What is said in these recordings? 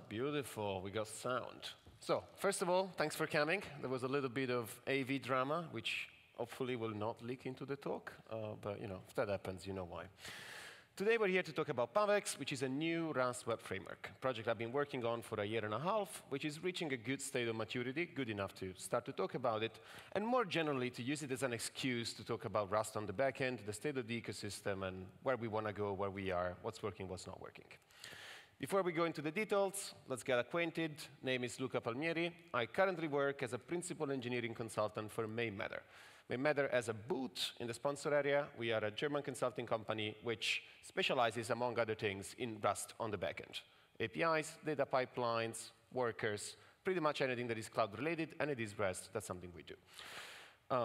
Beautiful. We got sound. So, first of all, thanks for coming. There was a little bit of AV drama, which hopefully will not leak into the talk. But if that happens, you know why. Today, we're here to talk about Pavex, which is a new Rust web framework, a project I've been working on for a year and a half, which is reaching a good state of maturity, good enough to start to talk about it, and more generally, to use it as an excuse to talk about Rust on the back end, the state of the ecosystem, and where we want to go, where we are, what's working, what's not working. Before we go into the details, let's get acquainted. Name is Luca Palmieri. I currently work as a principal engineering consultant for Matter. Matter has a booth in the sponsor area. We are a German consulting company which specializes, among other things, in Rust on the backend. APIs, data pipelines, workers, pretty much anything that is cloud-related, and it is Rust. That's something we do.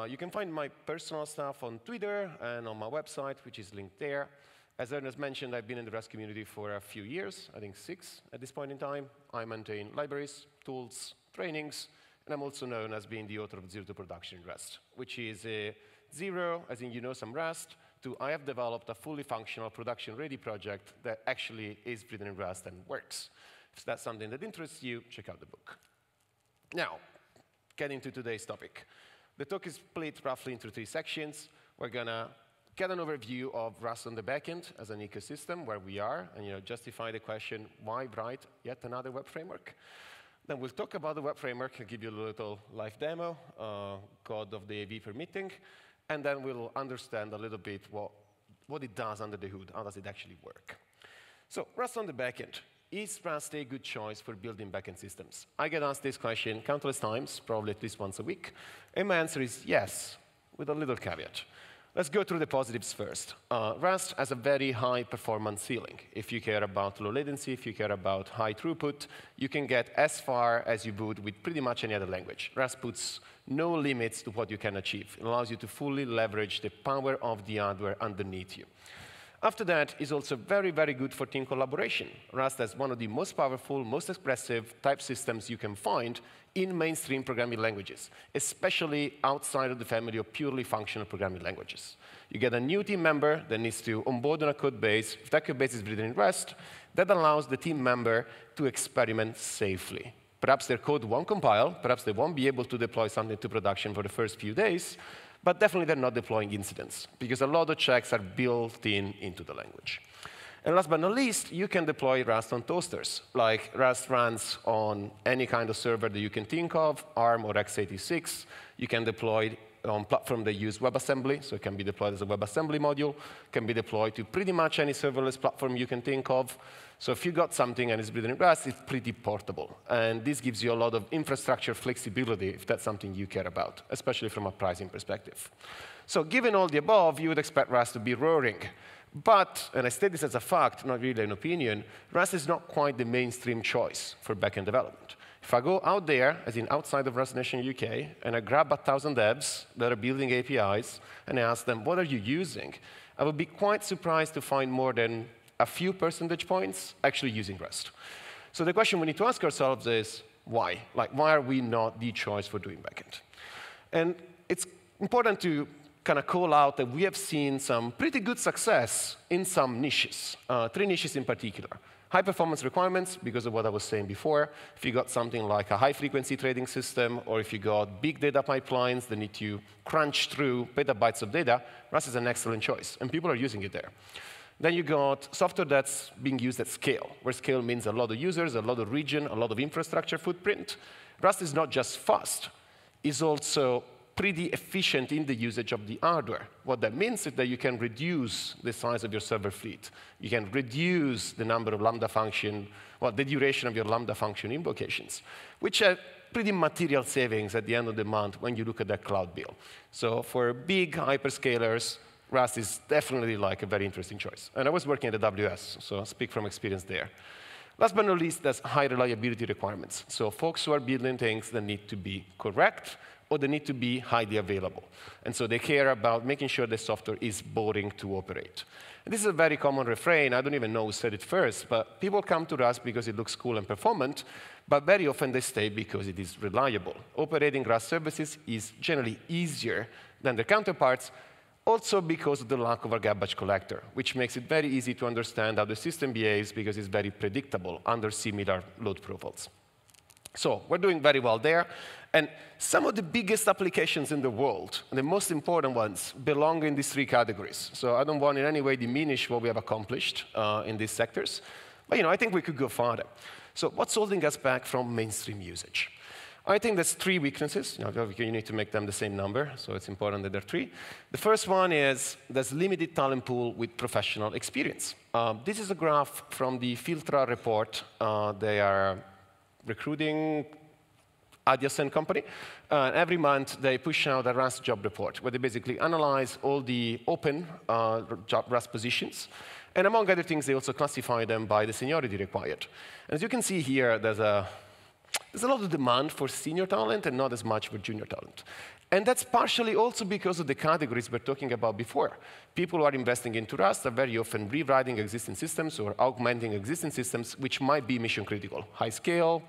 You can find my personal stuff on Twitter and on my website, which is linked there. As Ernest mentioned, I've been in the Rust community for a few years, I think 6 at this point in time. I maintain libraries, tools, trainings, and I'm also known as being the author of Zero to Production in Rust, which is a zero, as in some Rust, to I have developed a fully functional production-ready project that actually is written in Rust and works. If that's something that interests you, check out the book. Now, getting to today's topic. The talk is split roughly into 3 sections. We're going to get an overview of Rust on the backend as an ecosystem, where we are, and justify the question, why write yet another web framework? Then we'll talk about the web framework. I'll give you a little live demo, code of the AV permitting, and then we'll understand a little bit what it does under the hood, how does it actually work. So Rust on the backend. Is Rust a good choice for building backend systems? I get asked this question countless times, probably at least once a week, and my answer is yes, with a little caveat. Let's go through the positives first. Rust has a very high performance ceiling. If you care about low latency, if you care about high throughput, you can get as far as you would with pretty much any other language. Rust puts no limits to what you can achieve. It allows you to fully leverage the power of the hardware underneath you. After that, it's also very, very good for team collaboration. Rust has one of the most powerful, most expressive type systems you can find in mainstream programming languages, especially outside of the family of purely functional programming languages. You get a new team member that needs to onboard on a code base. If that code base is written in Rust, that allows the team member to experiment safely. Perhaps their code won't compile. Perhaps they won't be able to deploy something to production for the first few days. But definitely, they're not deploying incidents, because a lot of checks are built into the language. And last but not least, you can deploy Rust on toasters. Like Rust runs on any kind of server that you can think of, ARM or x86. You can deploy it on platforms that use WebAssembly, so it can be deployed as a WebAssembly module. It can be deployed to pretty much any serverless platform you can think of. So if you got something and it's written in Rust, it's pretty portable. And this gives you a lot of infrastructure flexibility if that's something you care about, especially from a pricing perspective. So given all the above, you would expect Rust to be roaring. But, and I state this as a fact, not really an opinion, Rust is not quite the mainstream choice for backend development. If I go out there, as in outside of Rust Nation UK, and I grab 1,000 devs that are building APIs, and I ask them, what are you using? I would be quite surprised to find more than a few percentage points actually using Rust. So the question we need to ask ourselves is, why? Like, why are we not the choice for doing backend? And it's important to kind of call out that we have seen some pretty good success in some niches, 3 niches in particular. High performance requirements, because of what I was saying before. If you got something like a high-frequency trading system, or if you got big data pipelines that need to crunch through petabytes of data, Rust is an excellent choice, and people are using it there. Then you got software that's being used at scale, where scale means a lot of users, a lot of region, a lot of infrastructure footprint. Rust is not just fast. It's also pretty efficient in the usage of the hardware. What that means is that you can reduce the size of your server fleet. You can reduce the number of Lambda function, well, the duration of your Lambda function invocations, which are pretty material savings at the end of the month when you look at that cloud bill. So for big hyperscalers, Rust is definitely like a very interesting choice. And I was working at AWS, so I speak from experience there. Last but not least, there's high reliability requirements. So folks who are building things that need to be correct, or they need to be highly available. And so they care about making sure the software is boring to operate. And this is a very common refrain. I don't even know who said it first, but people come to Rust because it looks cool and performant, but very often they stay because it is reliable. Operating Rust services is generally easier than their counterparts, Also because of the lack of a garbage collector, which makes it very easy to understand how the system behaves because it's very predictable under similar load profiles. So we're doing very well there. And some of the biggest applications in the world, the most important ones, belong in these three categories. So I don't want in any way diminish what we have accomplished in these sectors. But I think we could go farther. So what's holding us back from mainstream usage? I think there's three weaknesses. You need to make them the same number, so it's important that there are three. The first one is there's limited talent pool with professional experience. This is a graph from the Filtra report. They are recruiting adjacent company. Every month, they push out a Rust job report, where they basically analyze all the open Rust positions. And among other things, they also classify them by the seniority required. And as you can see here, there's a lot of demand for senior talent and not as much for junior talent. And that's partially also because of the categories we're talking about before. People who are investing into Rust are very often rewriting existing systems or augmenting existing systems, which might be mission critical, high scale,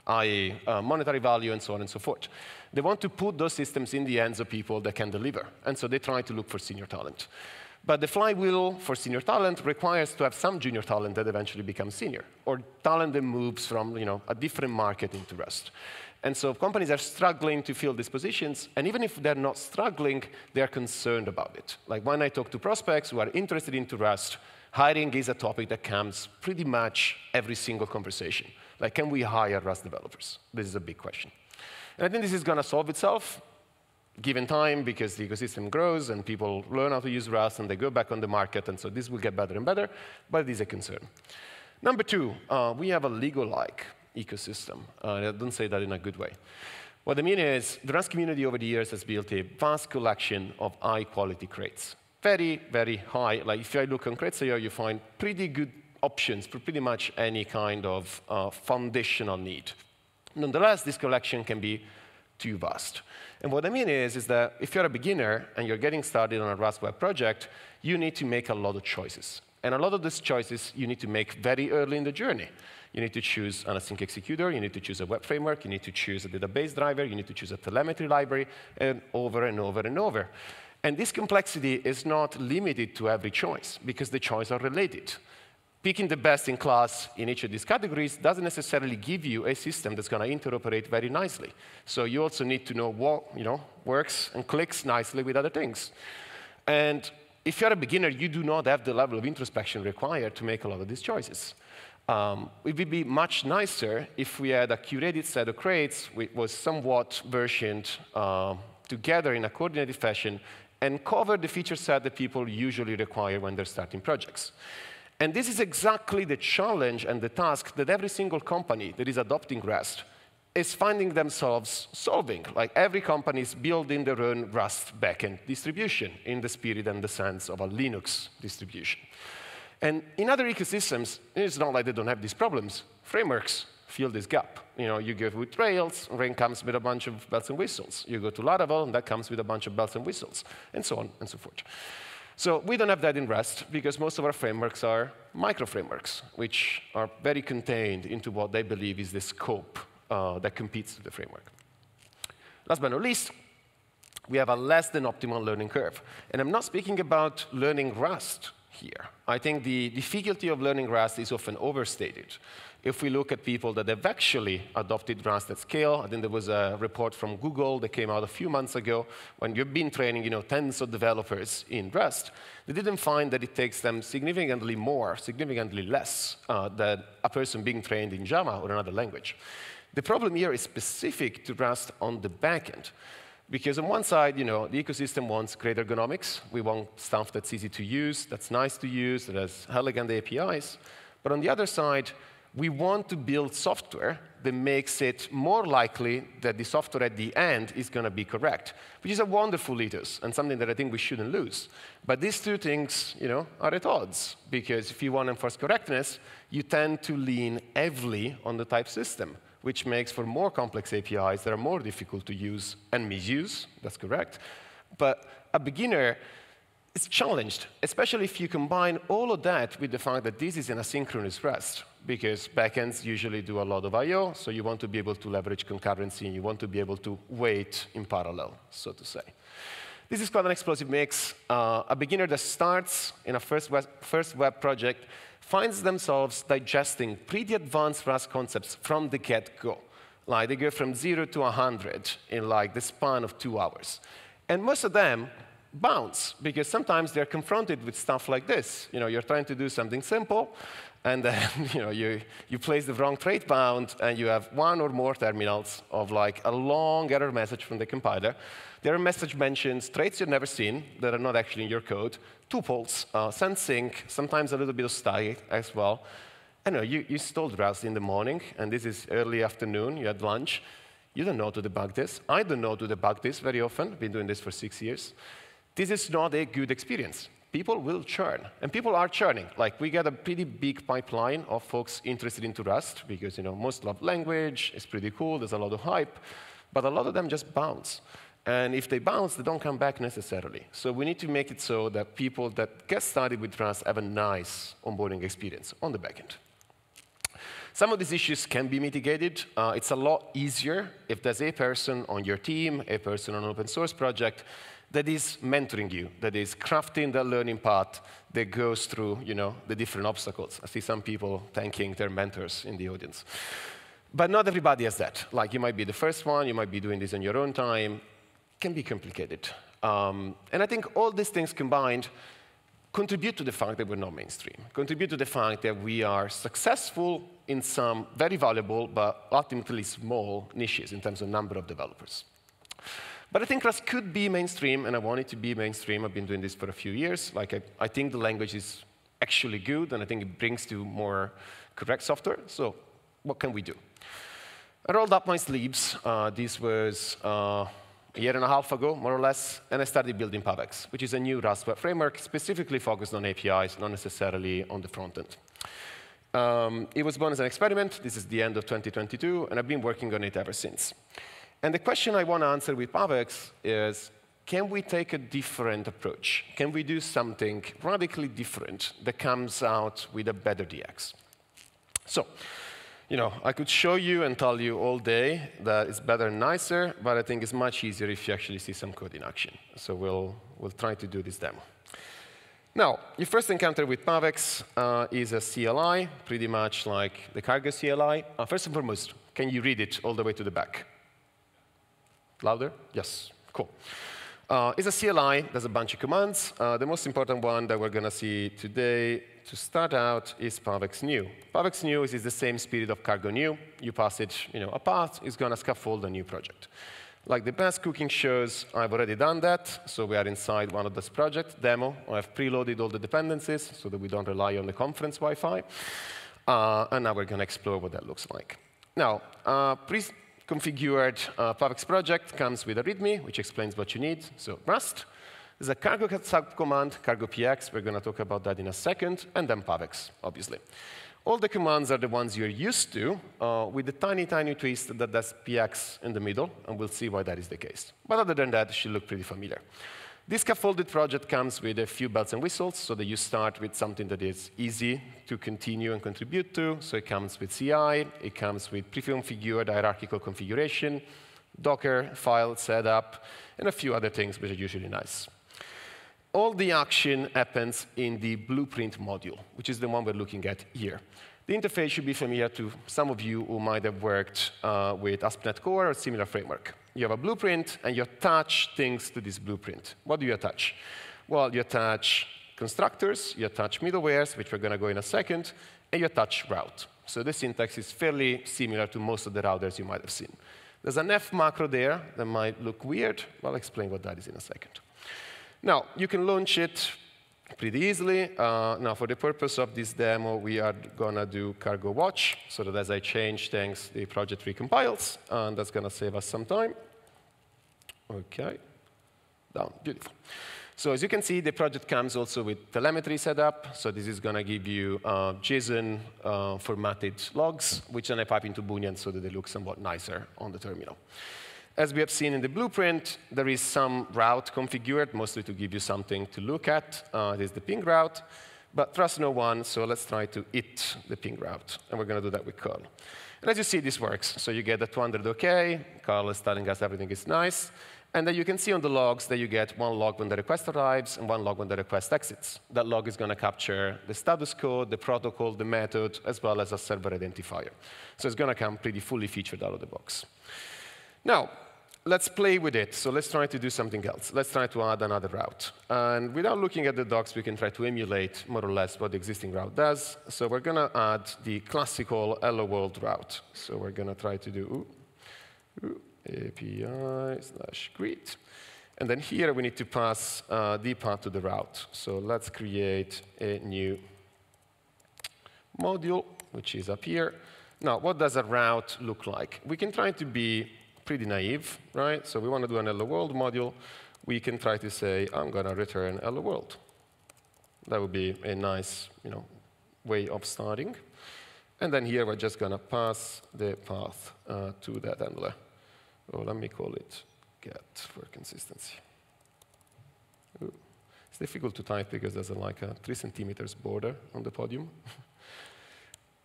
high monetary value, and so on and so forth. They want to put those systems in the hands of people that can deliver. And so they try to look for senior talent. But the flywheel for senior talent requires to have some junior talent that eventually becomes senior, or talent that moves from a different market into Rust. And so companies are struggling to fill these positions, and even if they're not struggling, they're concerned about it. Like when I talk to prospects who are interested into Rust, hiring is a topic that comes pretty much every single conversation. Like, can we hire Rust developers? This is a big question. And I think this is going to solve itself given time, because the ecosystem grows and people learn how to use Rust and they go back on the market, and so this will get better and better, but it is a concern. Number two, we have a Lego-like ecosystem. I don't say that in a good way. What I mean is, the Rust community over the years has built a vast collection of high-quality crates. Very, very high. Like, if I look on crates.io, you find pretty good options for pretty much any kind of foundational need. Nonetheless, this collection can be too vast. And what I mean is that if you're a beginner and you're getting started on a Rust web project, you need to make a lot of choices. And a lot of these choices you need to make very early in the journey. You need to choose an async executor, you need to choose a web framework, you need to choose a database driver, you need to choose a telemetry library, and over and over and over. And this complexity is not limited to every choice, because the choices are related. Picking the best in class in each of these categories doesn't necessarily give you a system that's going to interoperate very nicely. So you also need to know what works and clicks nicely with other things. And if you're a beginner, you do not have the level of introspection required to make a lot of these choices. It would be much nicer if we had a curated set of crates which was somewhat versioned together in a coordinated fashion and cover the feature set that people usually require when they're starting projects. And this is exactly the challenge and the task that every single company that is adopting Rust is finding themselves solving. Like, every company is building their own Rust backend distribution in the spirit and the sense of a Linux distribution. And in other ecosystems, it's not like they don't have these problems. Frameworks fill this gap. You go with Rails, Rain comes with a bunch of bells and whistles. You go to Laravel, and that comes with a bunch of bells and whistles, and so on and so forth. So we don't have that in Rust, because most of our frameworks are micro-frameworks, which are very contained into what they believe is the scope that competes with the framework. Last but not least, we have a less than optimal learning curve. And I'm not speaking about learning Rust here. I think the difficulty of learning Rust is often overstated. If we look at people that have actually adopted Rust at scale, I think there was a report from Google that came out a few months ago when you've been training tens of developers in Rust. They didn't find that it takes them significantly less than a person being trained in Java or another language. The problem here is specific to Rust on the backend. Because on one side, the ecosystem wants great ergonomics. We want stuff that's easy to use, that's nice to use, that has elegant APIs. But on the other side, we want to build software that makes it more likely that the software at the end is going to be correct, which is a wonderful ethos and something that I think we shouldn't lose. But these two things, are at odds, because if you want to enforce correctness, you tend to lean heavily on the type system, which makes for more complex APIs that are more difficult to use and misuse. That's correct. But a beginner is challenged, especially if you combine all of that with the fact that this is an asynchronous Rust, because backends usually do a lot of I/O, so you want to be able to leverage concurrency, and you want to be able to wait in parallel, so to say. This is quite an explosive mix. A beginner that starts in a first web project finds themselves digesting pretty advanced Rust concepts from the get-go. Like, they go from 0 to 100 in like the span of 2 hours. And most of them bounce, because sometimes they're confronted with stuff like this. You're trying to do something simple, and then you place the wrong trait bound, and you have one or more terminals of like a long error message from the compiler. The error message mentions traits you've never seen that are not actually in your code, tuples, send sync, sometimes a little bit of style as well. You installed Rust in the morning, and this is early afternoon, you had lunch. You don't know how to debug this. I don't know how to debug this very often. I've been doing this for 6 years. This is not a good experience. People will churn, and people are churning. Like, we get a pretty big pipeline of folks interested into Rust, because most love language, it's pretty cool, there's a lot of hype, but a lot of them just bounce. And if they bounce, they don't come back necessarily. So we need to make it so that people that get started with Rust have a nice onboarding experience on the backend. Some of these issues can be mitigated. It's a lot easier if there's a person on your team, a person on an open source project that is mentoring you, that is crafting the learning path that goes through the different obstacles. I see some people thanking their mentors in the audience. But not everybody has that. Like, you might be the first one, you might be doing this on your own time. It can be complicated. And I think all these things combined contribute to the fact that we're not mainstream, contribute to the fact that we are successful in some very valuable but ultimately small niches in terms of number of developers. But I think Rust could be mainstream, and I want it to be mainstream. I've been doing this for a few years. Like, I think the language is actually good, and I think it brings to more correct software. So what can we do? I rolled up my sleeves. This was a year and a half ago, more or less, and I started building Pavex, which is a new Rust web framework specifically focused on APIs, not necessarily on the front end. It was born as an experiment. This is the end of 2022, and I've been working on it ever since. And the question I want to answer with Pavex is, can we take a different approach? Can we do something radically different that comes out with a better DX? So, I could show you and tell you all day that it's better and nicer, but I think it's much easier if you actually see some code in action. So we'll try to do this demo. Now, your first encounter with Pavex is a CLI, pretty much like the cargo CLI. First and foremost, can you read it all the way to the back? Louder? Yes, cool. It's a CLI. There's a bunch of commands. The most important one that we're going to see today to start out is Pavex new. Pavex new is the same spirit of cargo new. You pass it a path, it's going to scaffold a new project. Like the best cooking shows, I've already done that. So we are inside one of those projects demo. I've preloaded all the dependencies so that we don't rely on the conference Wi-Fi. And now we're going to explore what that looks like. Now, pre-configured Pavex project comes with a README, which explains what you need. So Rust. There's a cargo subcommand, cargo px. We're going to talk about that in a second. And then Pavex, obviously. All the commands are the ones you're used to, with the tiny, tiny twist that there's px in the middle, and we'll see why that is the case. But other than that, it should look pretty familiar. This scaffolded project comes with a few bells and whistles, so that you start with something that is easy to continue and contribute to. So it comes with CI, it comes with pre-configured hierarchical configuration, Docker, file setup, and a few other things which are usually nice. All the action happens in the blueprint module, which is the one we're looking at here. The interface should be familiar to some of you who might have worked with ASP.NET Core or similar framework. You have a blueprint, and you attach things to this blueprint. What do you attach? Well, you attach constructors, you attach middlewares, which we're going to go in a second, and you attach route. So the syntax is fairly similar to most of the routers you might have seen. There's an F macro there that might look weird. I'll explain what that is in a second. Now, you can launch it pretty easily. Now, for the purpose of this demo, we are going to do cargo watch, so that as I change things, the project recompiles, and that's going to save us some time. OK. Down. Beautiful. So as you can see, the project comes also with telemetry setup. So this is going to give you JSON formatted logs, which then I pipe into Boolean so that they look somewhat nicer on the terminal. As we have seen in the blueprint, there is some route configured, mostly to give you something to look at. It is the ping route. But trust no one, so let's try to hit the ping route. And we're going to do that with curl. And as you see, this works. So you get the 200 OK. Curl is telling us everything is nice. And then you can see on the logs that you get one log when the request arrives and one log when the request exits. That log is going to capture the status code, the protocol, the method, as well as a server identifier. So it's going to come pretty fully featured out of the box. Now, let's play with it. So let's try to do something else. Let's try to add another route. And without looking at the docs, we can try to emulate more or less what the existing route does. So we're going to add the classical hello world route. So we're going to try to do API/greet. And then here we need to pass the path to the route. So let's create a new module, which is up here. Now, what does a route look like? We can try to be pretty naive, right? So we want to do an hello world module. We can try to say, I'm going to return hello world. That would be a nice way of starting. And then here we're just going to pass the path to that handler. Oh, let me call it get for consistency. Ooh. It's difficult to type because there's like a 3 centimeters border on the podium.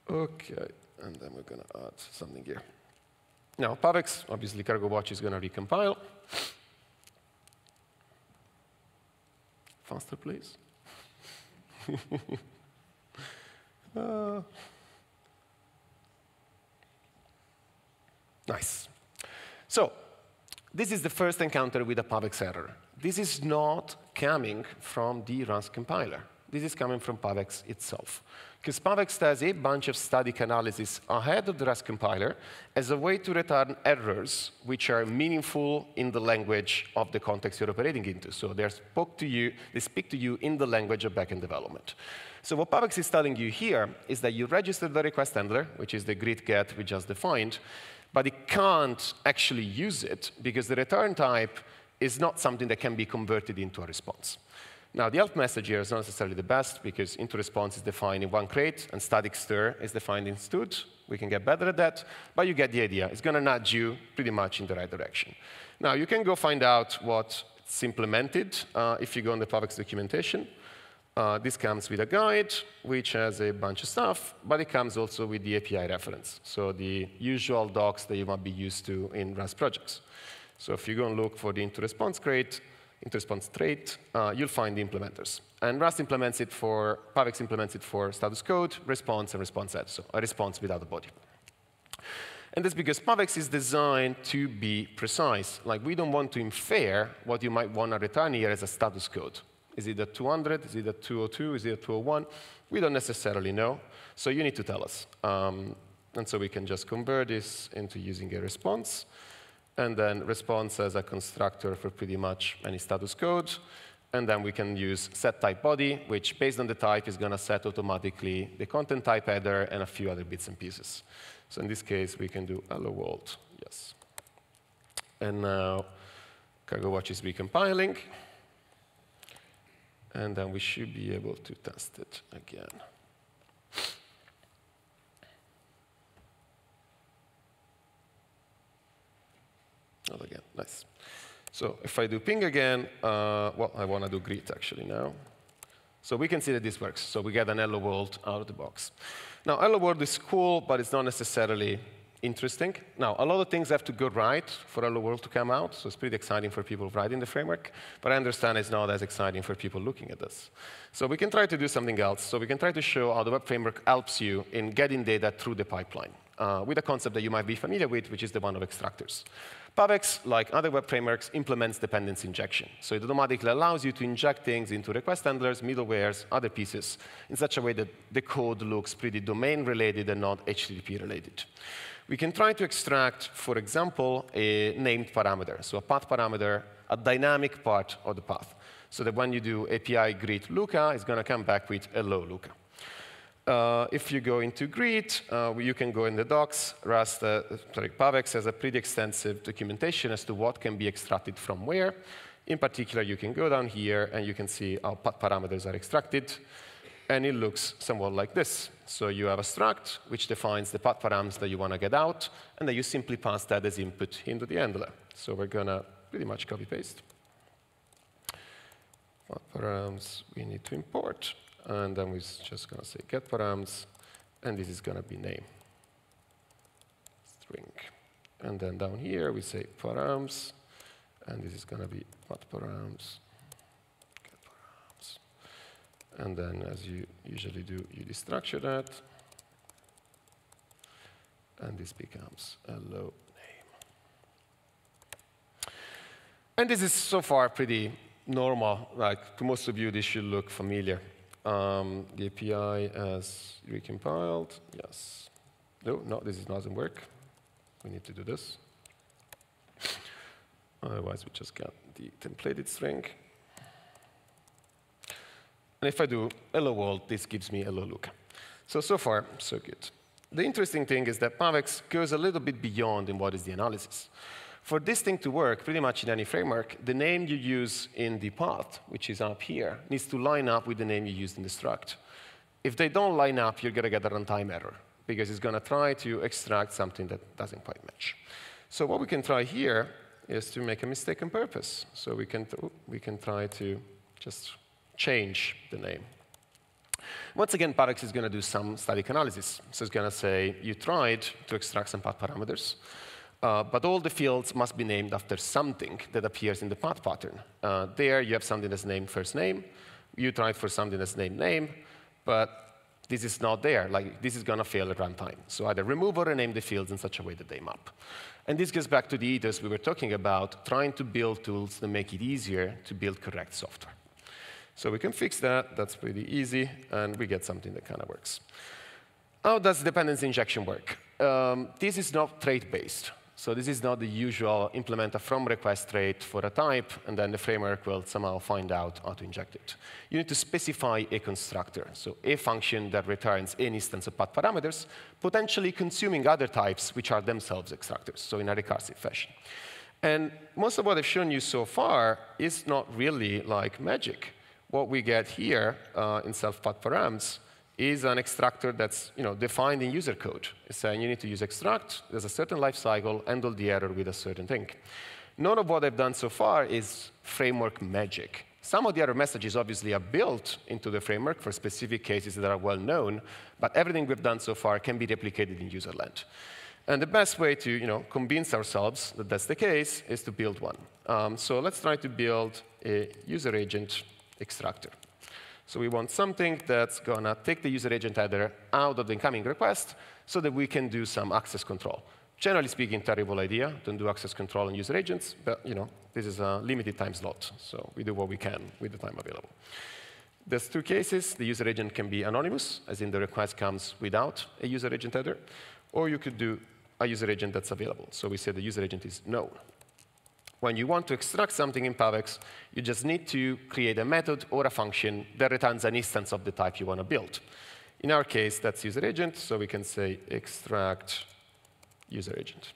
OK, and then we're going to add something here. Now, Pavex, obviously, Cargo Watch is going to recompile. Faster, please. Nice. So this is the first encounter with a Pavex error. This is not coming from the Rust compiler. This is coming from Pavex itself. Because Pavex does a bunch of static analysis ahead of the Rust compiler as a way to return errors which are meaningful in the language of the context you're operating into. So they speak to you in the language of backend development. So what Pavex is telling you here is that you registered the request handler, which is the greet get we just defined, but it can't actually use it because the return type is not something that can be converted into a response. Now, the help message here is not necessarily the best because into response is defined in one crate and static stir is defined in stud. We can get better at that, but you get the idea. It's going to nudge you pretty much in the right direction. Now, you can go find out what's implemented if you go on the Pavex documentation. This comes with a guide, which has a bunch of stuff, but it comes also with the API reference, so the usual docs that you might be used to in Rust projects. So if you go and look for the into-response trait, you'll find the implementers. And Rust implements it for, Pavex implements it for status code, response, and response head, so a response without a body. And that's because Pavex is designed to be precise. Like, we don't want to infer what you might want to return here as a status code. Is it a 200? Is it a 202? Is it a 201? We don't necessarily know, so you need to tell us. And so we can just convert this into using a response. And then response as a constructor for pretty much any status code. And then we can use setTypeBody, which, based on the type, is going to set automatically the content type header and a few other bits and pieces. So in this case, we can do hello world, yes. And now Cargo Watch is recompiling. And then we should be able to test it again. Not again, nice. So if I do ping again, well, I want to do greet actually now. So we can see that this works. So we get an hello world out of the box. Now, hello world is cool, but it's not necessarily interesting. Now, a lot of things have to go right for hello world to come out, so it's pretty exciting for people writing the framework, but I understand it's not as exciting for people looking at this. So we can try to do something else. So we can try to show how the web framework helps you in getting data through the pipeline with a concept that you might be familiar with, which is the one of extractors. Pavex, like other web frameworks, implements dependency injection. So it automatically allows you to inject things into request handlers, middlewares, other pieces, in such a way that the code looks pretty domain-related and not HTTP-related. We can try to extract, for example, a named parameter, so a path parameter, a dynamic part of the path, so that when you do API greet Luca, it's going to come back with hello, Luca. If you go into greet, you can go in the docs. Pavex has a pretty extensive documentation as to what can be extracted from where. In particular, you can go down here, and you can see how path parameters are extracted. And it looks somewhat like this. So you have a struct, which defines the path params that you want to get out, and then you simply pass that as input into the handler. So we're going to pretty much copy-paste. Path params we need to import. And then we're just going to say get params, and this is going to be name, string. And then down here, we say params, And this is going to be path_params. And then, as you usually do, you destructure that. And this becomes a hello name. And this is so far pretty normal. Like, to most of you, this should look familiar. The API has recompiled. Yes. No, this doesn't work. We need to do this. Otherwise, we just get the templated string. And if I do hello world, this gives me hello Luca. So far, so good. The interesting thing is that Pavex goes a little bit beyond in what is the analysis. For this thing to work, pretty much in any framework, the name you use in the path, which is up here, needs to line up with the name you used in the struct. If they don't line up, you're going to get a runtime error, because it's going to try to extract something that doesn't quite match. So what we can try here is to make a mistake on purpose. So we can try to just change the name. Once again, Pavex is going to do some static analysis. So it's going to say, you tried to extract some path parameters, but all the fields must be named after something that appears in the path pattern. There, you have something that's named first name. You tried for something that's named name, but this is not there. Like, this is going to fail at runtime. So either remove or rename the fields in such a way that they map. And this goes back to the ethos we were talking about, trying to build tools that make it easier to build correct software. So we can fix that. That's pretty easy. And we get something that kind of works. How does dependency injection work? This is not trait-based. So this is not the usual implement a from request trait for a type, and then the framework will somehow find out how to inject it. You need to specify a constructor, so a function that returns an instance of path parameters, potentially consuming other types which are themselves extractors, so in a recursive fashion. And most of what I've shown you so far is not really like magic. What we get here in self-path_params is an extractor that's defined in user code. It's saying you need to use extract, there's a certain life cycle, handle the error with a certain thing. None of what I've done so far is framework magic. Some of the other messages obviously are built into the framework for specific cases that are well known, but everything we've done so far can be replicated in userland. And the best way to convince ourselves that that's the case is to build one. So let's try to build a user agent extractor. So we want something that's going to take the user agent header out of the incoming request so that we can do some access control. Generally speaking, terrible idea. Don't do access control on user agents. But this is a limited time slot. So we do what we can with the time available. There's two cases. The user agent can be anonymous, as in the request comes without a user agent header. Or you could do a user agent that's available. So we say the user agent is known. When you want to extract something in Pavex, you just need to create a method or a function that returns an instance of the type you want to build. In our case, that's user agent, so we can say extract user agent.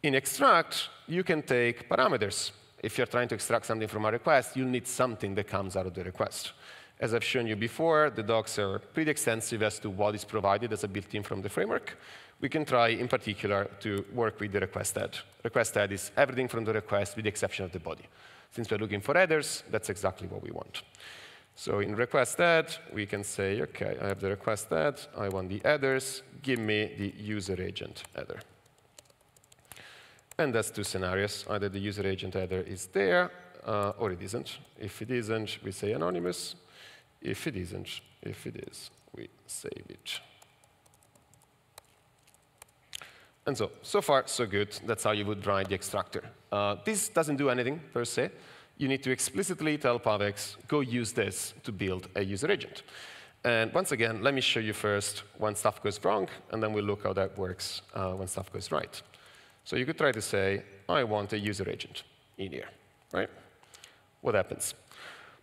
In extract, you can take parameters. If you're trying to extract something from a request, you'll need something that comes out of the request. As I've shown you before, the docs are pretty extensive as to what is provided as a built-in from the framework. We can try, in particular, to work with the request head. Request head is everything from the request with the exception of the body. Since we're looking for headers, that's exactly what we want. So in request head, we can say, OK, I have the request head. I want the headers. Give me the user agent header. And that's two scenarios. Either the user agent header is there, or it isn't. If it isn't, we say anonymous. If it isn't, if it is, we save it. And so far, so good. That's how you would write the extractor. This doesn't do anything, per se. You need to explicitly tell Pavex, go use this to build a user agent. And once again, let me show you first when stuff goes wrong, and then we'll look how that works when stuff goes right. So you could try to say, I want a user agent in here, right? What happens?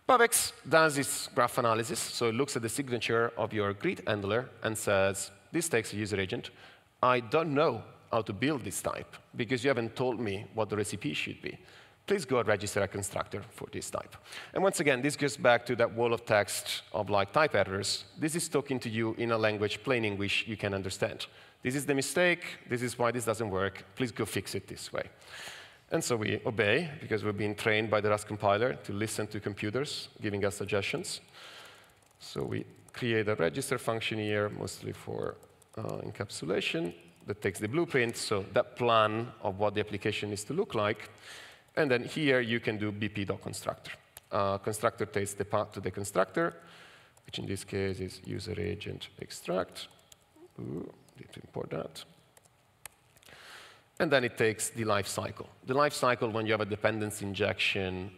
Pavex does its graph analysis. So it looks at the signature of your greet handler and says, this takes a user agent. I don't know how to build this type because you haven't told me what the recipe should be. Please go and register a constructor for this type. And once again, this goes back to that wall of text of like type errors. This is talking to you in a language, plain English, you can understand. This is the mistake. This is why this doesn't work. Please go fix it this way. And so we obey because we've been trained by the Rust compiler to listen to computers giving us suggestions. So we create a register function here, mostly for encapsulation. that takes the blueprint, so that plan of what the application needs to look like. And then here you can do bp.constructor. Constructor takes the path to the constructor, which in this case is user agent extract. Ooh, need to import that. And then it takes the life cycle. The life cycle, when you have a dependency injection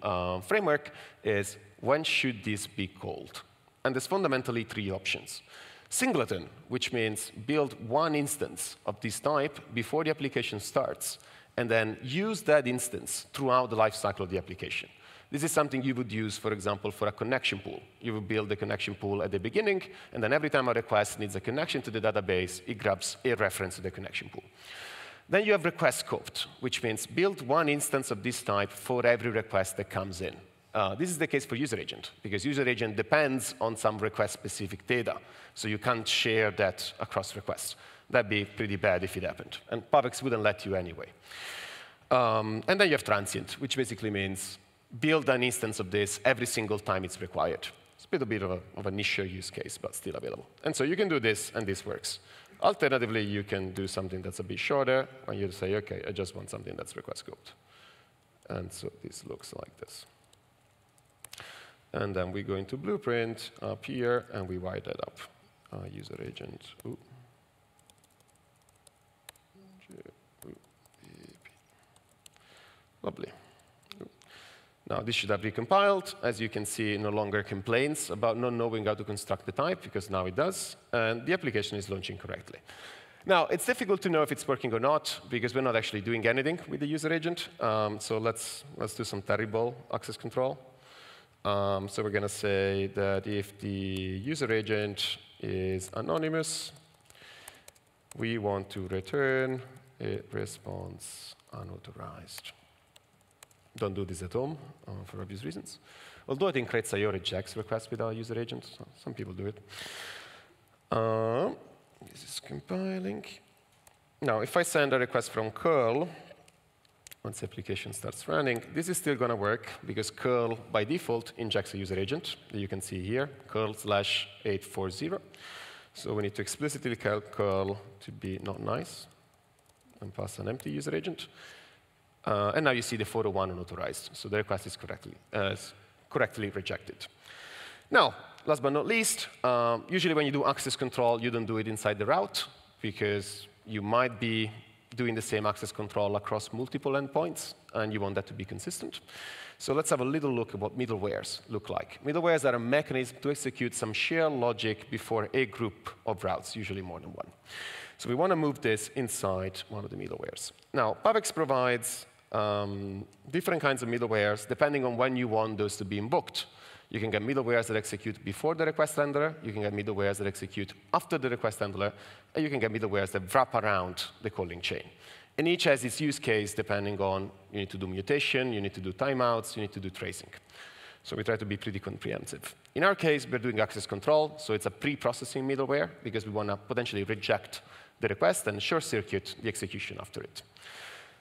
framework, is when should this be called? And there's fundamentally three options. Singleton, which means build one instance of this type before the application starts, and then use that instance throughout the life cycle of the application. This is something you would use, for example, for a connection pool. You would build a connection pool at the beginning, and then every time a request needs a connection to the database, it grabs a reference to the connection pool. Then you have request scoped, which means build one instance of this type for every request that comes in. This is the case for user agent, because user agent depends on some request-specific data, so you can't share that across requests. That'd be pretty bad if it happened, and Pavex wouldn't let you anyway. And then you have transient, which basically means build an instance of this every single time it's required. It's a little bit of a niche use case, but still available. And so you can do this, and this works. Alternatively, you can do something that's a bit shorter, and you say, OK, I just want something that's request scoped. And so this looks like this. And then we go into blueprint up here, and we write that up. User agent. Ooh. Lovely. Now, this should have recompiled. As you can see, it no longer complains about not knowing how to construct the type, because now it does. And the application is launching correctly. Now, it's difficult to know if it's working or not, because we're not actually doing anything with the user agent. So let's do some terrible access control. So we're going to say that if the user agent is anonymous, we want to return a response unauthorized. Don't do this at home for obvious reasons. Although I think creates.io rejects requests with our user agent. So some people do it. This is compiling. Now, if I send a request from curl, once the application starts running, this is still going to work, because curl, by default, injects a user agent that you can see here, curl/840. So we need to explicitly tell curl to be not nice and pass an empty user agent. And now you see the 401 unauthorized. So the request is correctly rejected. Now, last but not least, usually when you do access control, you don't do it inside the route, because you might be doing the same access control across multiple endpoints, and you want that to be consistent. So let's have a little look at what middlewares look like. Middlewares are a mechanism to execute some shared logic before a group of routes, usually more than one. So we want to move this inside one of the middlewares. Now, Pavex provides different kinds of middlewares depending on when you want those to be invoked. You can get middlewares that execute before the request handler. You can get middlewares that execute after the request handler. And you can get middlewares that wrap around the calling chain. And each has its use case depending on you need to do mutation, you need to do timeouts, you need to do tracing. So we try to be pretty comprehensive. In our case, we're doing access control. So it's a pre-processing middleware, because we want to potentially reject the request and short-circuit the execution after it.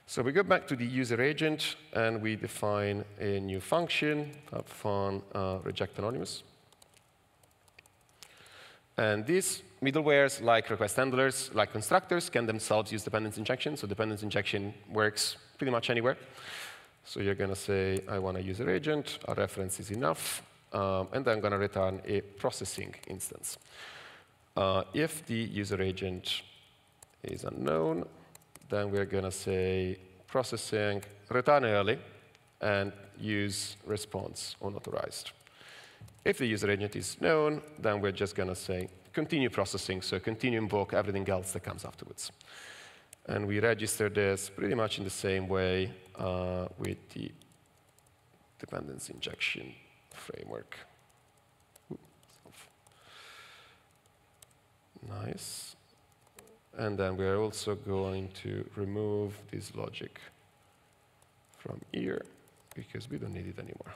So we go back to the user agent, and we define a new function, fun reject anonymous. And these middlewares, like request handlers, like constructors, can themselves use dependency injection. So dependency injection works pretty much anywhere. So you're going to say, I want a user agent. A reference is enough. And then I'm going to return a processing instance. If the user agent is unknown, then we're going to say processing, return early, and use response unauthorized. If the user agent is known, then we're just going to say continue processing, so continue invoke everything else that comes afterwards. And we register this pretty much in the same way with the dependency injection framework. Nice. And then we're also going to remove this logic from here, because we don't need it anymore.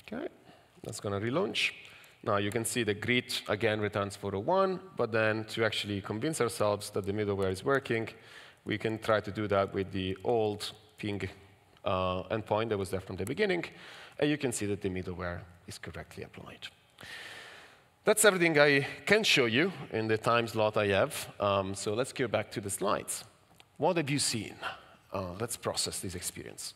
OK, that's going to relaunch. Now you can see the greet again returns 401, but then to actually convince ourselves that the middleware is working, we can try to do that with the old ping endpoint that was there from the beginning, and you can see that the middleware is correctly applied. That's everything I can show you in the time slot I have. So let's go back to the slides. What have you seen? Let's process this experience.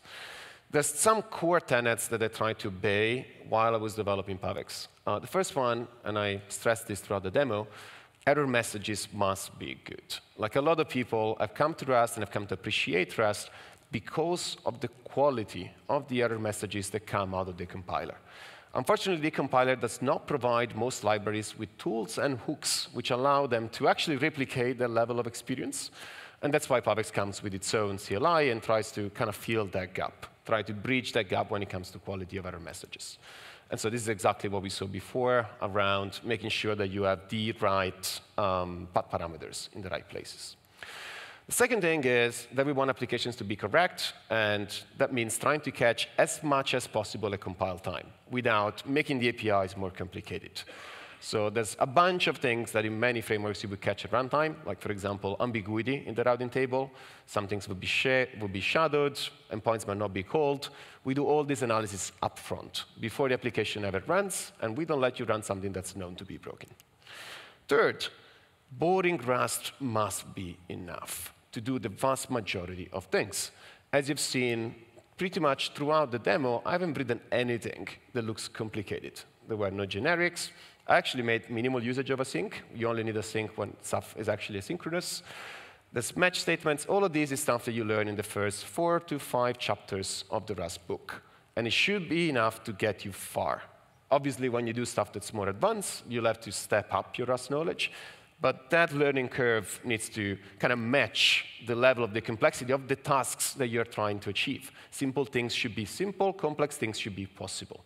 There's some core tenets that I tried to obey while I was developing Pavex. The first one, and I stressed this throughout the demo, error messages must be good. Like a lot of people, I've come to Rust and I've come to appreciate Rust because of the quality of the error messages that come out of the compiler. Unfortunately, the compiler does not provide most libraries with tools and hooks which allow them to actually replicate their level of experience. And that's why Pavex comes with its own CLI and tries to kind of fill that gap, try to bridge that gap when it comes to quality of error messages. And so this is exactly what we saw before around making sure that you have the right path parameters in the right places. The second thing is that we want applications to be correct, and that means trying to catch as much as possible at compile time without making the APIs more complicated. So there's a bunch of things that in many frameworks you would catch at runtime, like, for example, ambiguity in the routing table. Some things would be shadowed, endpoints might not be called. We do all this analysis upfront before the application ever runs, and we don't let you run something that's known to be broken. Third, boring Rust must be enough to do the vast majority of things. As you've seen pretty much throughout the demo, I haven't written anything that looks complicated. There were no generics. I actually made minimal usage of async. You only need async when stuff is actually asynchronous. There's match statements. All of this is stuff that you learn in the first 4 to 5 chapters of the Rust book. And it should be enough to get you far. Obviously, when you do stuff that's more advanced, you'll have to step up your Rust knowledge. But that learning curve needs to kind of match the level of the complexity of the tasks that you're trying to achieve. Simple things should be simple. Complex things should be possible.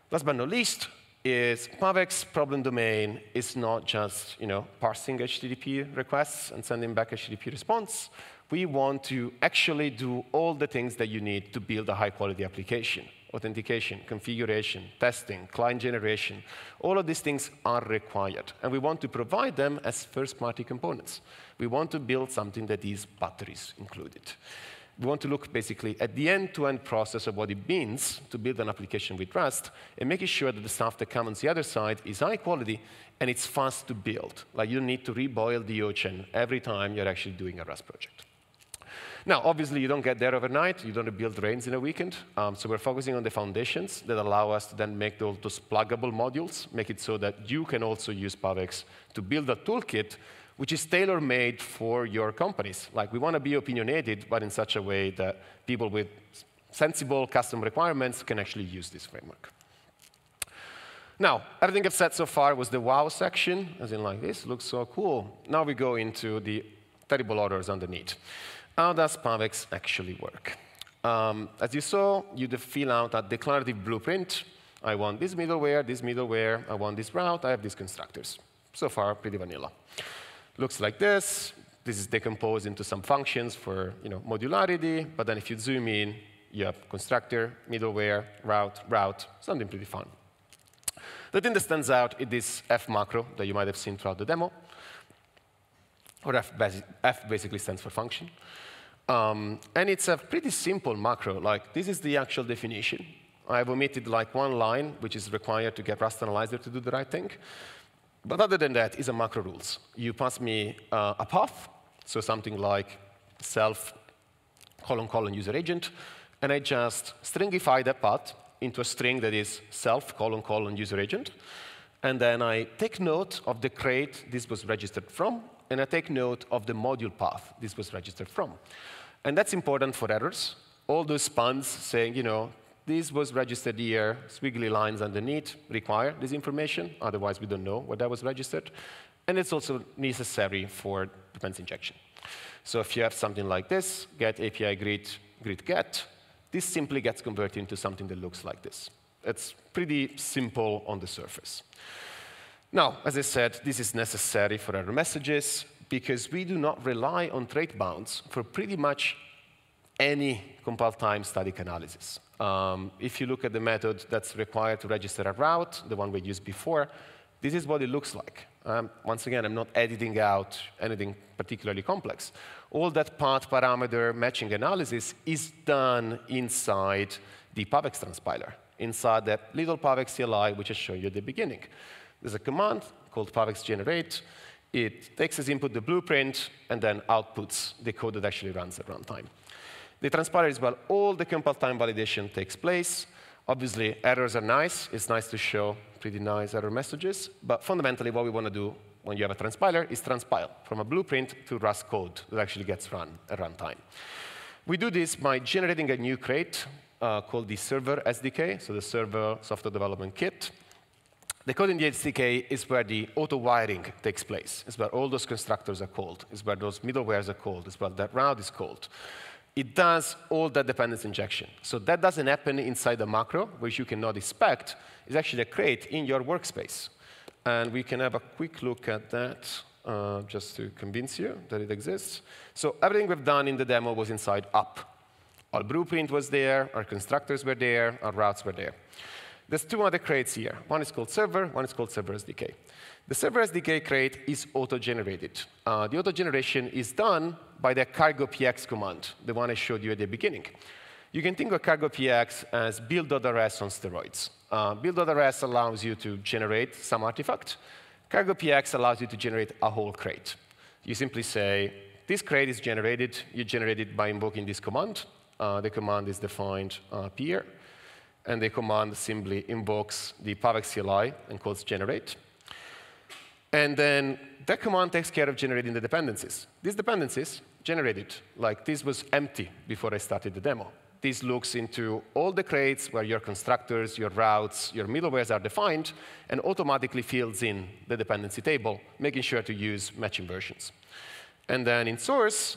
Last but not least is Pavex problem domain is not just parsing HTTP requests and sending back HTTP response. We want to actually do all the things that you need to build a high-quality application. Authentication, configuration, testing, client generation. All of these things are required. And we want to provide them as first-party components. We want to build something that is batteries included. We want to look basically at the end-to-end process of what it means to build an application with Rust and making sure that the stuff that comes on the other side is high quality and it's fast to build. Like you don't need to reboil the ocean every time you're actually doing a Rust project. Now, obviously, you don't get there overnight. You don't build Rains in a weekend. So we're focusing on the foundations that allow us to then make those pluggable modules, make it so that you can also use Pavex to build a toolkit which is tailor-made for your companies. Like, we want to be opinionated, but in such a way that people with sensible custom requirements can actually use this framework. Now, everything I've said so far was the wow section, as in like this, looks so cool. Now we go into the terrible orders underneath. How does Pavex actually work? As you saw, you fill out a declarative blueprint. I want this middleware, I want this route, I have these constructors. So far, pretty vanilla. Looks like this. This is decomposed into some functions for modularity, but then if you zoom in, you have constructor, middleware, route, something pretty fun. The thing that stands out is this F macro that you might have seen throughout the demo. Or F basically stands for function. And it's a pretty simple macro. Like, this is the actual definition. I've omitted like one line, which is required to get Rust Analyzer to do the right thing. But other than that, it's a macro rules. You pass me a path, so something like self : user agent, and I just stringify that path into a string that is self : user agent. And then I take note of the crate this was registered from, and I take note of the module path this was registered from. And that's important for errors. All those spans saying, this was registered here, squiggly lines underneath require this information. Otherwise, we don't know what that was registered. And it's also necessary for dependency injection. So if you have something like this, get API greet get, this simply gets converted into something that looks like this. It's pretty simple on the surface. Now, as I said, this is necessary for error messages because we do not rely on trait bounds for pretty much any compile time static analysis. If you look at the method that's required to register a route, the one we used before, this is what it looks like. Once again, I'm not editing out anything particularly complex. All that path parameter matching analysis is done inside the Pavex transpiler, inside that little Pavex CLI, which I showed you at the beginning. There's a command called Pavex generate. It takes as input the blueprint and then outputs the code that actually runs at runtime. The transpiler is where all the compile time validation takes place. Obviously, errors are nice. It's nice to show pretty nice error messages. But fundamentally, what we want to do when you have a transpiler is transpile from a blueprint to Rust code that actually gets run at runtime. We do this by generating a new crate called the server SDK, so the server software development kit. The code in the SDK is where the auto-wiring takes place. It's where all those constructors are called. It's where those middlewares are called. It's where that route is called. It does all that dependency injection. So that doesn't happen inside the macro, which you cannot expect. It's actually a crate in your workspace. And we can have a quick look at that just to convince you that it exists. So everything we've done in the demo was inside up. Our blueprint was there. Our constructors were there. Our routes were there. There's two other crates here. One is called server. One is called server SDK. The server SDK crate is auto-generated. The auto-generation is done by the cargo px command, the one I showed you at the beginning. You can think of cargo px as build.rs on steroids. Build.rs allows you to generate some artifact. Cargo px allows you to generate a whole crate. You simply say, this crate is generated. You generate it by invoking this command. The command is defined here. And the command simply invokes the Pavex CLI and calls generate. And then that command takes care of generating the dependencies. These dependencies generated, like this was empty before I started the demo. This looks into all the crates where your constructors, your routes, your middlewares are defined, and automatically fills in the dependency table, making sure to use matching versions. And then in source,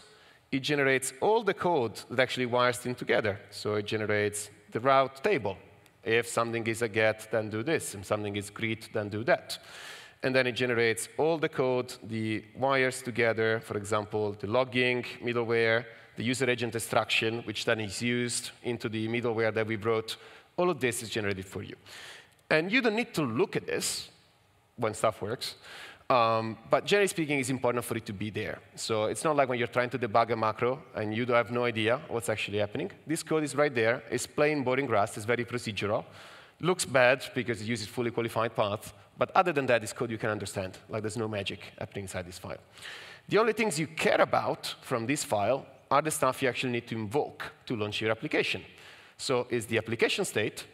it generates all the code that actually wires things together. So it generates the route table. If something is a get, then do this. If something is greet, then do that. And then it generates all the code, the wires together, for example, the logging middleware, the user agent extraction, which then is used into the middleware that we wrote. All of this is generated for you. And you don't need to look at this when stuff works. But generally speaking, it's important for it to be there. So it's not like when you're trying to debug a macro and you have no idea what's actually happening. This code is right there. It's plain boring Rust. It's very procedural. Looks bad because it uses fully qualified path. But other than that, it's code you can understand. Like there's no magic happening inside this file. The only things you care about from this file are the stuff you actually need to invoke to launch your application. So is the application state.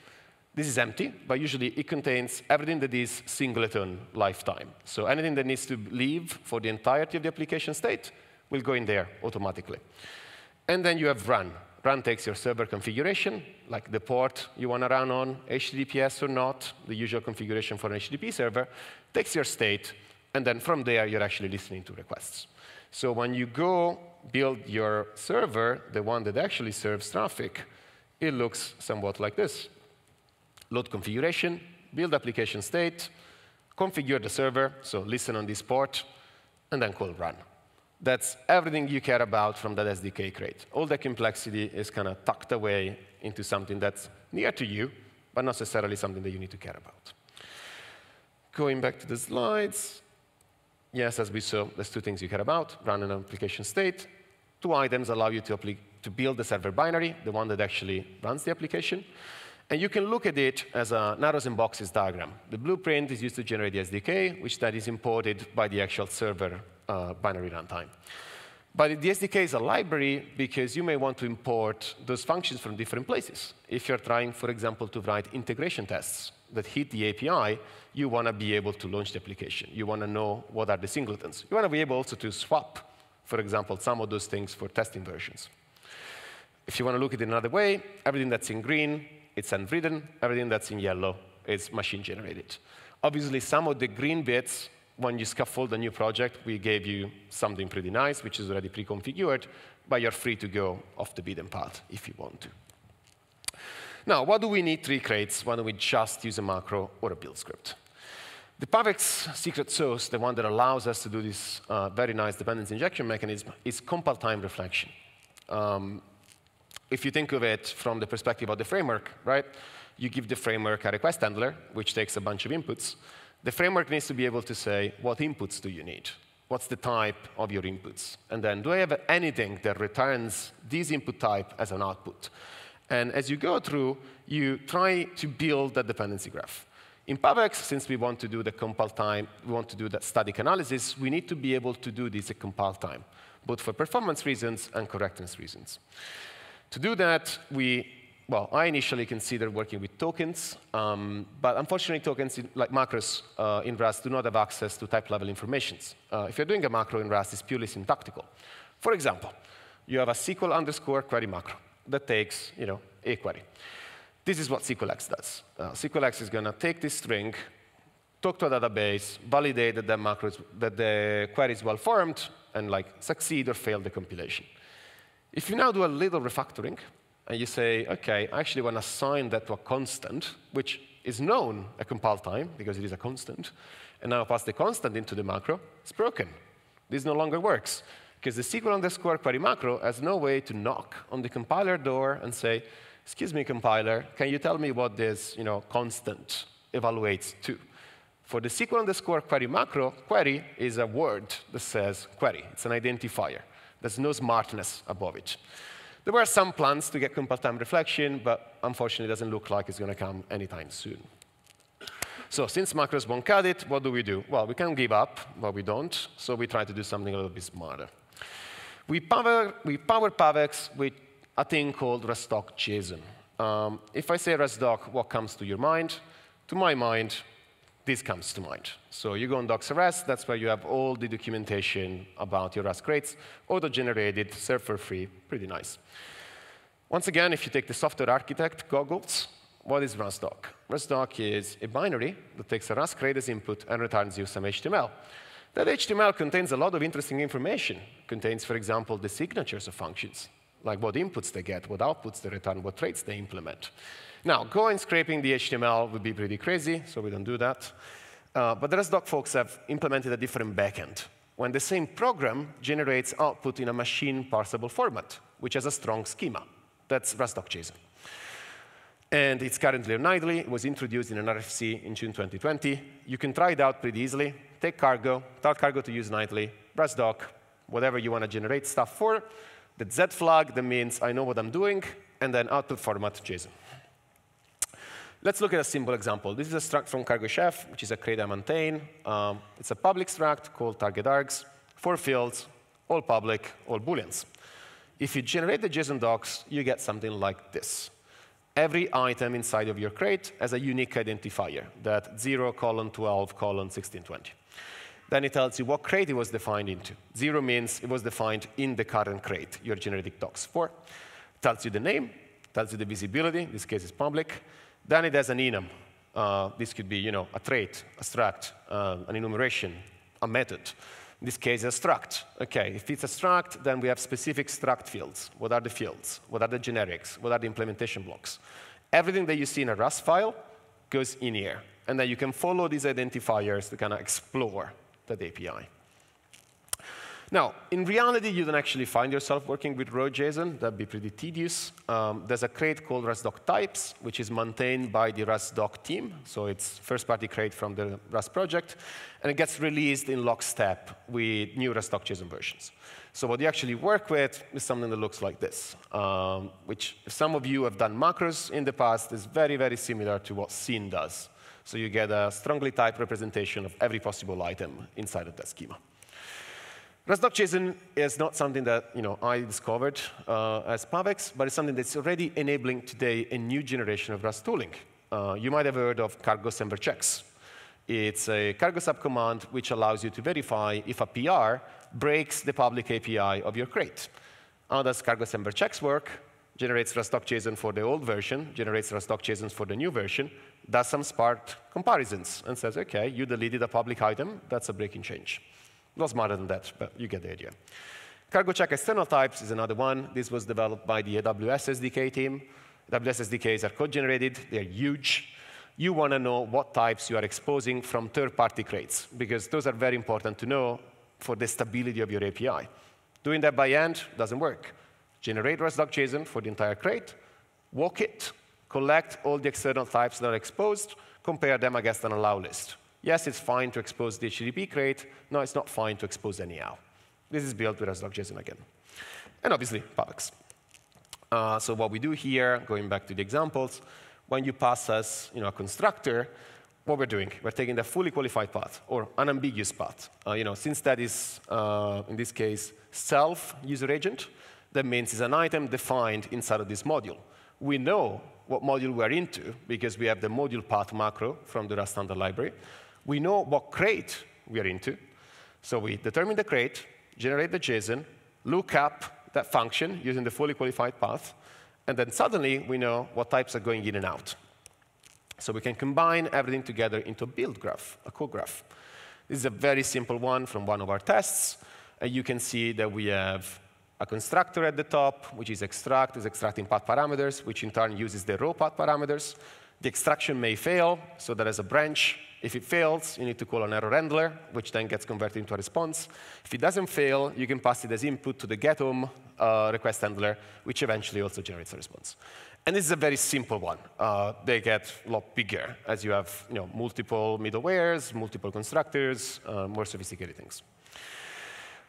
This is empty, but usually it contains everything that is singleton lifetime. So anything that needs to leave for the entirety of the application state will go in there automatically. And then you have run. Run takes your server configuration, like the port you want to run on, HTTPS or not, the usual configuration for an HTTP server, takes your state, and then from there, you're actually listening to requests. So when you go build your server, the one that actually serves traffic, it looks somewhat like this. Load configuration, build application state, configure the server, so listen on this port, and then call run. That's everything you care about from that SDK crate. All the complexity is kind of tucked away into something that's near to you, but not necessarily something that you need to care about. Going back to the slides, yes, as we saw, there's two things you care about, run an application state. Two items allow you to build the server binary, the one that actually runs the application. And you can look at it as an arrows and boxes diagram. The blueprint is used to generate the SDK, which that is imported by the actual server binary runtime. But the SDK is a library because you may want to import those functions from different places. If you're trying, for example, to write integration tests that hit the API, you want to be able to launch the application. You want to know what are the singletons. You want to be able also to swap, for example, some of those things for testing versions. If you want to look at it another way, everything that's in green, it's unwritten. Everything that's in yellow is machine generated. Obviously, some of the green bits, when you scaffold a new project, we gave you something pretty nice, which is already pre-configured, but you're free to go off the beaten path if you want to. Now, why do we need 3 crates? Why don't we just use a macro or a build script? The Pavex secret sauce, the one that allows us to do this very nice dependency injection mechanism, is compile time reflection. If you think of it from the perspective of the framework, right? You give the framework a request handler, which takes a bunch of inputs. The framework needs to be able to say, what inputs do you need? What's the type of your inputs? And then, do I have anything that returns this input type as an output? And as you go through, you try to build that dependency graph. In Pavex, since we want to do the compile time, we want to do that static analysis, we need to be able to do this at compile time, both for performance reasons and correctness reasons. To do that, I initially considered working with tokens, but unfortunately, tokens like macros in Rust do not have access to type-level informations. If you're doing a macro in Rust, it's purely syntactical. For example, you have a SQL_query macro that takes a query. This is what SQLX does. SQLX is going to take this string, talk to a database, validate that the query is well-formed, and succeed or fail the compilation. If you now do a little refactoring, and you say, OK, I actually want to assign that to a constant, which is known at compile time, because it is a constant, and now pass the constant into the macro, it's broken. This no longer works, because the SQL_query macro has no way to knock on the compiler door and say, excuse me, compiler, can you tell me what this constant evaluates to? For the SQL_query macro, query is a word that says query. It's an identifier. There's no smartness above it. There were some plans to get compile time reflection, but unfortunately, it doesn't look like it's going to come anytime soon. So since macros won't cut it, what do? Well, we can give up, but we don't. So we try to do something a little bit smarter. We power Pavex with a thing called rustdoc-json. If I say rustdoc, what comes to your mind? To my mind, this comes to mind. So you go on docs.rs, that's where you have all the documentation about your Rust crates, auto-generated, served for free, pretty nice. Once again, if you take the software architect goggles, what is rustdoc? Rustdoc is a binary that takes a Rust crate as input and returns you some HTML. That HTML contains a lot of interesting information. It contains, for example, the signatures of functions, like what inputs they get, what outputs they return, what traits they implement. Now, going scraping the HTML would be pretty crazy, so we don't do that. But the rustdoc folks have implemented a different backend, when the same program generates output in a machine parsable format, which has a strong schema. That's rustdoc-json. And it's currently on idly. It was introduced in an RFC in June 2020. You can try it out pretty easily. Take cargo, tell cargo to use nightly, rustdoc, whatever you want to generate stuff for. The Z flag, that means I know what I'm doing, and then output format JSON. Let's look at a simple example. This is a struct from cargo chef, which is a crate I maintain. It's a public struct called target args, 4 fields, all public, all booleans. If you generate the JSON docs, you get something like this. Every item inside of your crate has a unique identifier, that 0:12:1620. Then it tells you what crate it was defined into. 0 means it was defined in the current crate you're generating docs for. It tells you the name, tells you the visibility, in this case it's public. Then it has an enum. This could be a trait, a struct, an enumeration, a method. In this case, a struct. OK, if it's a struct, then we have specific struct fields. What are the fields? What are the generics? What are the implementation blocks? Everything that you see in a Rust file goes in here. And then you can follow these identifiers to kind of explore that API. Now, in reality, you don't actually find yourself working with raw JSON. That'd be pretty tedious. There's a crate called rustdoc types, which is maintained by the rustdoc team. So it's first-party crate from the Rust project. And it gets released in lockstep with new rustdoc-json versions. So what you actually work with is something that looks like this, which if some of you have done macros in the past, is very, very similar to what scene does. So you get a strongly typed representation of every possible item inside of that schema. Rustdoc-json is not something that I discovered as Pavex, but it's something that's already enabling today a new generation of Rust tooling. You might have heard of cargo semver checks. It's a cargo subcommand which allows you to verify if a PR breaks the public API of your crate. How does cargo semver checks work? Generates Rustdoc-json for the old version, generates Rustdoc-json for the new version, does some sparse comparisons, and says, OK, you deleted a public item. That's a breaking change. Not smarter than that, but you get the idea. Cargo check external types is another one. This was developed by the AWS SDK team. AWS SDKs are code-generated. They're huge. You want to know what types you are exposing from third-party crates, because those are very important to know for the stability of your API. Doing that by hand doesn't work. Generate Rustdoc-json for the entire crate, walk it, collect all the external types that are exposed, compare them against an allow list. Yes, it's fine to expose the HTTP crate. No, it's not fine to expose anyhow. This is built with Rustdoc-json again. And obviously, Pavex. So what we do here, going back to the examples, when you pass us a constructor, what we're doing, we're taking the fully qualified path or unambiguous path. Since that is, in this case, self-user agent, that means it's an item defined inside of this module. We know what module we're into because we have the module path macro from the Rust standard library. We know what crate we are into. So we determine the crate, generate the JSON, look up that function using the fully qualified path, and then suddenly we know what types are going in and out. So we can combine everything together into a build graph, a code graph. This is a very simple one from one of our tests. And you can see that we have a constructor at the top, which is extract, is extracting path parameters, which in turn uses the raw path parameters. The extraction may fail, so there is a branch. If it fails, you need to call an error handler, which then gets converted into a response. If it doesn't fail, you can pass it as input to the getHome request handler, which eventually also generates a response. And this is a very simple one. They get a lot bigger as you have multiple middlewares, multiple constructors, more sophisticated things.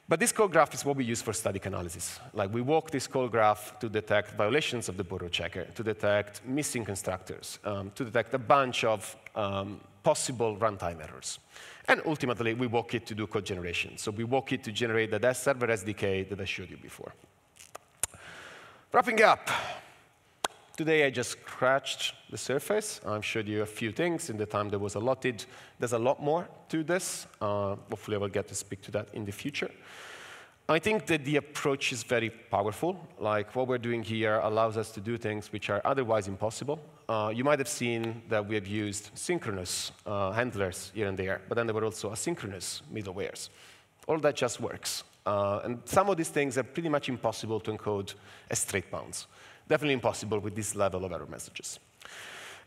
But this code graph is what we use for static analysis. Like, we walk this code graph to detect violations of the borrow checker, to detect missing constructors, to detect a bunch of possible runtime errors. And ultimately, we walk it to do code generation. So we walk it to generate the server SDK that I showed you before. Wrapping up. Today, I just scratched the surface. I've showed you a few things in the time that was allotted. There's a lot more to this. Hopefully, I will get to speak to that in the future. I think that the approach is very powerful. Like, what we're doing here allows us to do things which are otherwise impossible. You might have seen that we have used synchronous handlers here and there, but then there were also asynchronous middlewares. All that just works. And some of these things are pretty much impossible to encode as straight bounds. Definitely impossible with this level of error messages.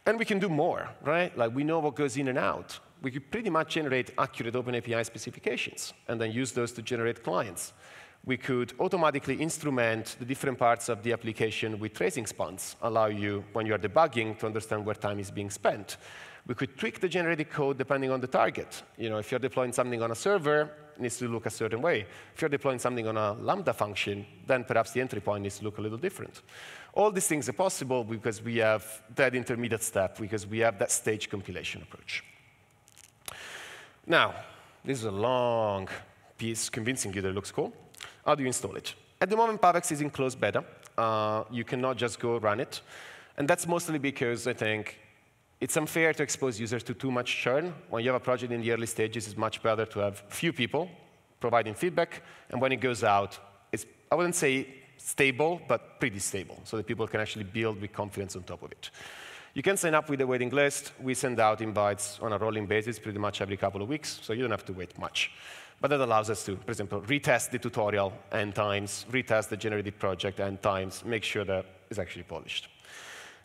And we can do more, right? Like, we know what goes in and out. We could pretty much generate accurate OpenAPI specifications and then use those to generate clients. We could automatically instrument the different parts of the application with tracing spans, allow you, when you are debugging, to understand where time is being spent. We could tweak the generated code depending on the target. If you're deploying something on a server, it needs to look a certain way. If you're deploying something on a Lambda function, then perhaps the entry point needs to look a little different. All these things are possible because we have that intermediate step, because we have that stage compilation approach. Now, this is a long piece convincing you that it looks cool. How do you install it? At the moment, Pavex is in closed beta. You cannot just go run it. And that's mostly because I think it's unfair to expose users to too much churn. When you have a project in the early stages, it's much better to have few people providing feedback. And when it goes out, it's, I wouldn't say stable, but pretty stable, so that people can actually build with confidence on top of it. You can sign up with a waiting list. We send out invites on a rolling basis pretty much every couple of weeks, so you don't have to wait much. But that allows us to, for example, retest the tutorial n times, retest the generated project n times, make sure that it's actually polished.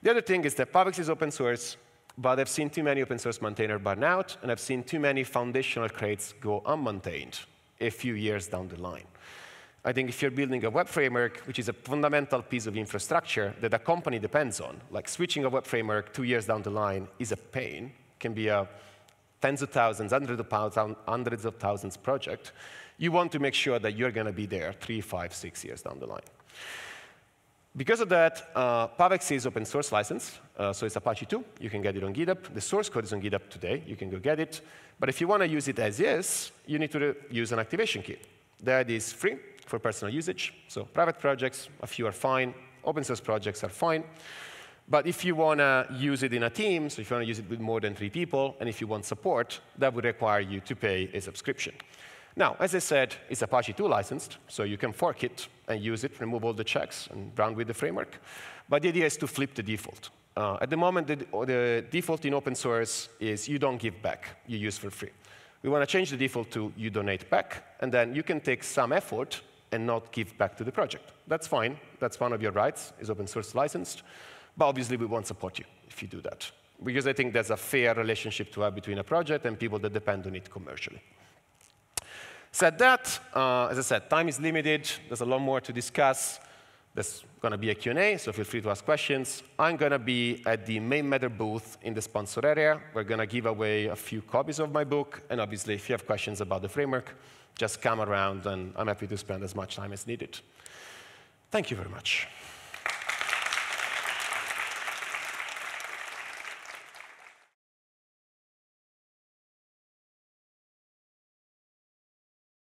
The other thing is that Pavex is open source, but I've seen too many open source maintainers burn out, and I've seen too many foundational crates go unmaintained a few years down the line. I think if you're building a web framework, which is a fundamental piece of infrastructure that a company depends on, like switching a web framework 2 years down the line is a pain, can be a tens of thousands, hundreds of thousands project, you want to make sure that you're going to be there 3, 5, 6 years down the line. Because of that, Pavex is open source licensed, so it's Apache 2. You can get it on GitHub. The source code is on GitHub today. You can go get it. But if you want to use it as is, you need to use an activation key. That is free for personal usage. So private projects, a few are fine. Open source projects are fine. But if you want to use it in a team, so if you want to use it with more than 3 people, and if you want support, that would require you to pay a subscription. Now, as I said, it's Apache 2 licensed, so you can fork it and use it, remove all the checks, and run with the framework. But the idea is to flip the default. At the moment, the default in open source is you don't give back, you use for free. We want to change the default to you donate back, and then you can take some effort and not give back to the project. That's fine. That's one of your rights, is open source licensed. But obviously, we won't support you if you do that, because I think there's a fair relationship to have between a project and people that depend on it commercially. Said that, as I said, time is limited. There's a lot more to discuss. There's going to be a Q&A, so feel free to ask questions. I'm going to be at the main matter booth in the sponsor area. We're going to give away a few copies of my book. And obviously, if you have questions about the framework, just come around, and I'm happy to spend as much time as needed. Thank you very much.